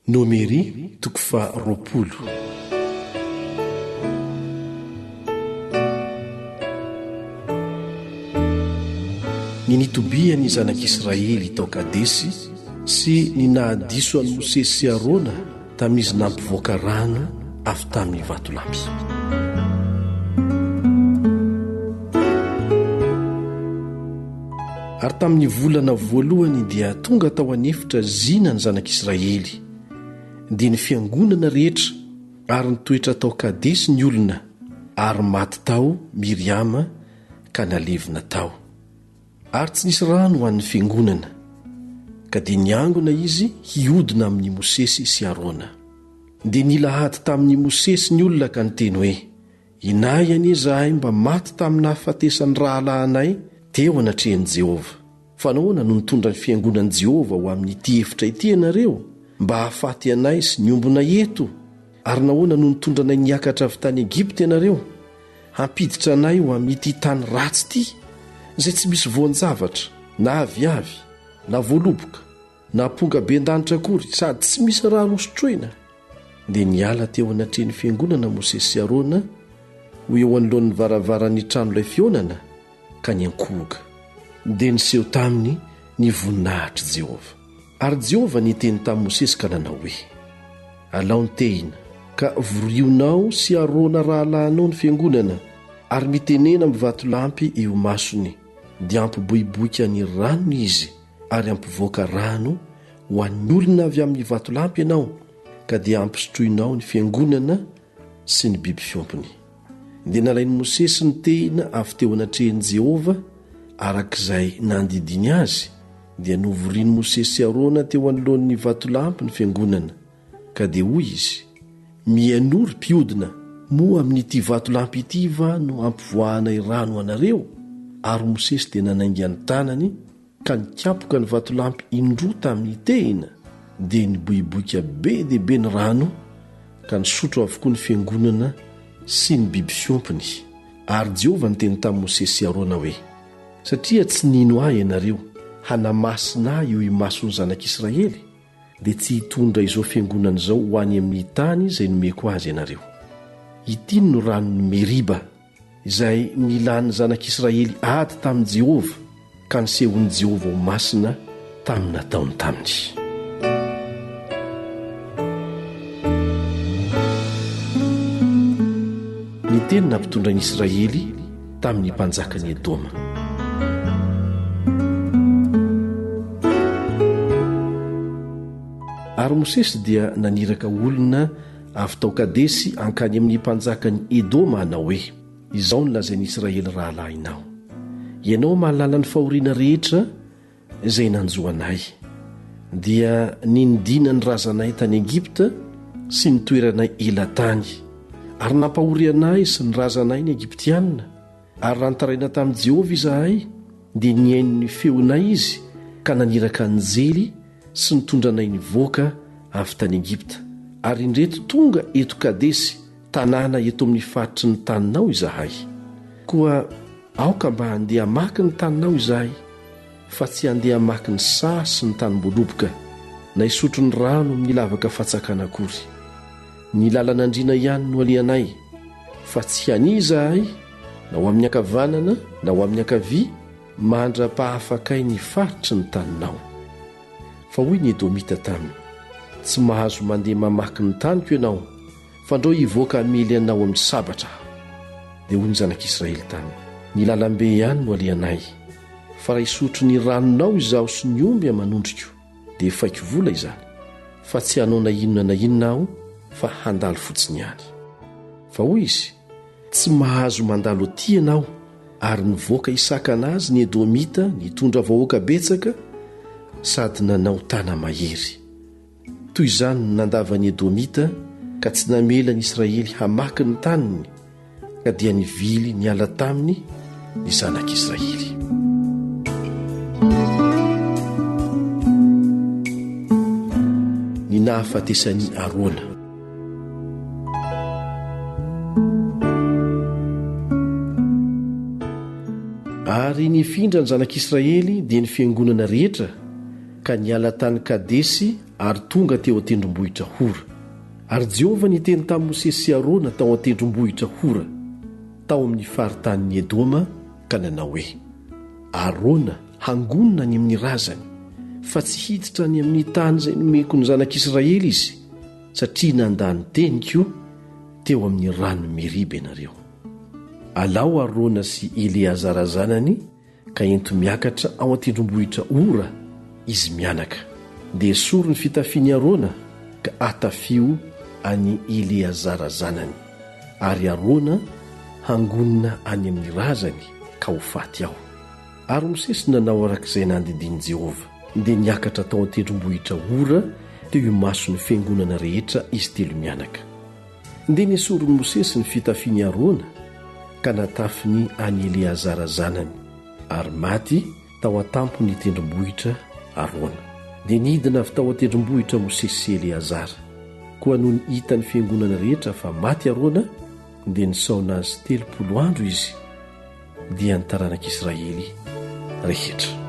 Nomery toko fa 20. Ny nitobia ny zanak'Israely tao Kadesy sy ny nahadiso any Mosesy sy Arona tamin'izy nampivoaka rano avy tamin'ny vatolampy. Ary tamin'ny volana voalohany dia tonga tao anefitra zina ny zanak'Israely dia ny fiangonana rehetra ary nitoetra tao Kadesy ny olona ary maty tao Miriama ka nalevina tao. Ary tsy nisy rano ho an'ny fiangonana ka dia niangona izy hiodina amin'ny Mosesy sy Arona. Dia nilahady tamin'ny Mosesy ny olona ka niteny hoe, inay anie zahay mba maty tamin'ny hahafatesan'ny rahalahinay teo anatrehan'i Jehova. Fa nahoana no nitondra ny fiangonan'i Jehova ho amin'ity efitra ity ianareo mba hahafaty anay sy niombona eto? Ary nahoana no nitondra anay niakatra avy tany Egipta ianareo hampiditra anay ho amin'ity tany ratsy ity izay tsy misy voan-javatra na aviavy na voaloboka na ponga ben-danitra akory sady tsy misy rano hosotroina? Dia niala teo anatrehan'ny fiangonana Mosesy sy Arona ho eo anoloan'ny varavaran'ny trano ilay fionana ka niankohoka. Dia niseho taminy ny voninahitry Jehova. Ary Jehova niteny tamin'i Mosesy ka nanao hoe, alao ny tehina ka vorionao sy Arona rahalahinao ny fiangonana ary mitenena amin'ny vatolampy eo masony dia ampiboiboika ny rano izy ary ampivoaka rano ho an'ny olona avy amin'ny vatolampy ianao ka dia ampisotroinao ny fiangonana sy ny biby fiompony. Dia nalain'i Mosesy ny tehina avy teo anatrehan'i Jehova arak'izay nandidiny azy dia novorian'i Mosesy sy Arona teo anoloan'ny vatolampy ny fiangonana ka dia hoy izy, mianory mpiodina moa amin'ity vatolampy ity va no ampivoahanay rano anareo? Ary Mosesy dia nanainga ny tanany ka nikapoka ny vatolampy indroa tamin'ny tehina dia niboiboika be dia be ny rano ka nisotro avokoa ny fiangonana sy ny biby fiompony. Ary Jehova niteny tamin'i Mosesy sy Arona hoe, satria tsy nino ahy ianareo hanamasina io imason'ny zanak'Israely dia tsy hitondra izao fiangonana izao ho any amin'ny tany izay nomeko azy ianareo. Ity no ranon'ny Meriba izay nilan'ny zanak'Israely ady tamin'i Jehova ka nisehon'i Jehova ho masina tamin'ny nataony taminy. Ny teny nampitondra ny Israely tamin'ny mpanjakany Edoma. Ary Mosesy dia naniraka olona avy tao Kadesy ankany amin'ny mpanjakany Edoma hanao hoe, izao ny lazain'ny Israely rahalahinao, ianao mahalala ny fahoriana rehetra izay nanjoanay dia nindina ny razanay tany Egipta sy ny toeranay ela tany ary nampahory anay sy ny razanay ny Egiptianina. Ary rantaraina tamin'i Jehova izahay dia niaino ny feonay izy ka naniraka ny jely sy nitondra anay nivoaka avy tany Egipta. Ary indreto tonga eto Kadesy, tanàna eto amin'ny faritry ny taninao izahay. Koa aoka mba handeha hamaky ny taninao izahay, fa tsy handeha hamaky ny saha sy ny tanim-boaloboka na hisotro ny rano amin'ny lavaka fatsakana akory. Ny lalan'andriana ihany no alianay, fa tsy hania izahay na ho amin'ny ankavanana na ho amin'ny ankavia mandra-pahafakay ny faritry ny taninao. Fa hoy ny Edomita taminy, tsy mahazo mandeha mamaky ny taniko ianao fa ndreo hivoaka hamely anao amin'ny sabatra. Dia hoy ny zanak'Israely taminy, ny lalambe ihany no alianay, fa raha hisotro ny ranonao izaho sy ny omby amanondriko dia faiko vola izany, fa tsy hanao na inona na inona aho fa handalo fotsiny ihany. Fa hoy izy, tsy mahazo mandalo aty ianao. Ary nivoaka hisaka anazy ny Edomita nitondra vahoaka betsaka sady nanao tana mahery. Toy izany no nandavan'ny Edomita ka tsy namela ny Israely hamaky ny taniny ka dia nivily niala taminy ny zanak'Israely. Ny nahafatesan'ny Arona. Ary nifindra ny zanak'Israely dia ny fiangonana rehetra ka niala tany Kadesy ary tonga teo an-tendrombohitra Hora. Ary Jehovah niteny tamin'ny Mosesy sy Arona tao an-tendrombohitra Hora tao amin'ny faritanin'ny Edoma ka nanao hoe: Arona hangonina ny amin'ny razany, fa tsy hiditra ny amin'ny tany izay nomeko ny zanak'Israely izy, satria nandany teniko teo amin'ny rano Meriba ianareo. Alao Arona sy Eleazara zanany ka ento miakatra ao an-tendrombohitra Hora izy mianaka, dia esory ny fitafiany Arona ka atafio any Eleazara zanany, ary Arona hangonina any amin'ny razany ka ho faty ao. Ary Mosesy nanao arak'izay nandidiny Jehovah, dia niakatra tao an-tendrombohitra Hora teo imaso ny fiangonana rehetra izy telo mianaka. Dia niesoriny Mosesy ny fitafiany Arona ka natafiny any Eleazara zanany, ary maty tao an-tampony tendrombohitra Arona. Dia nidina avy tao an-tendrombohitra Mosesy sy Eleazara. Koa noho ny hitany fiangonana rehetra fa maty Arona, dia nisaona azy 30 andro izy dia ny taranak'Israely rehetra.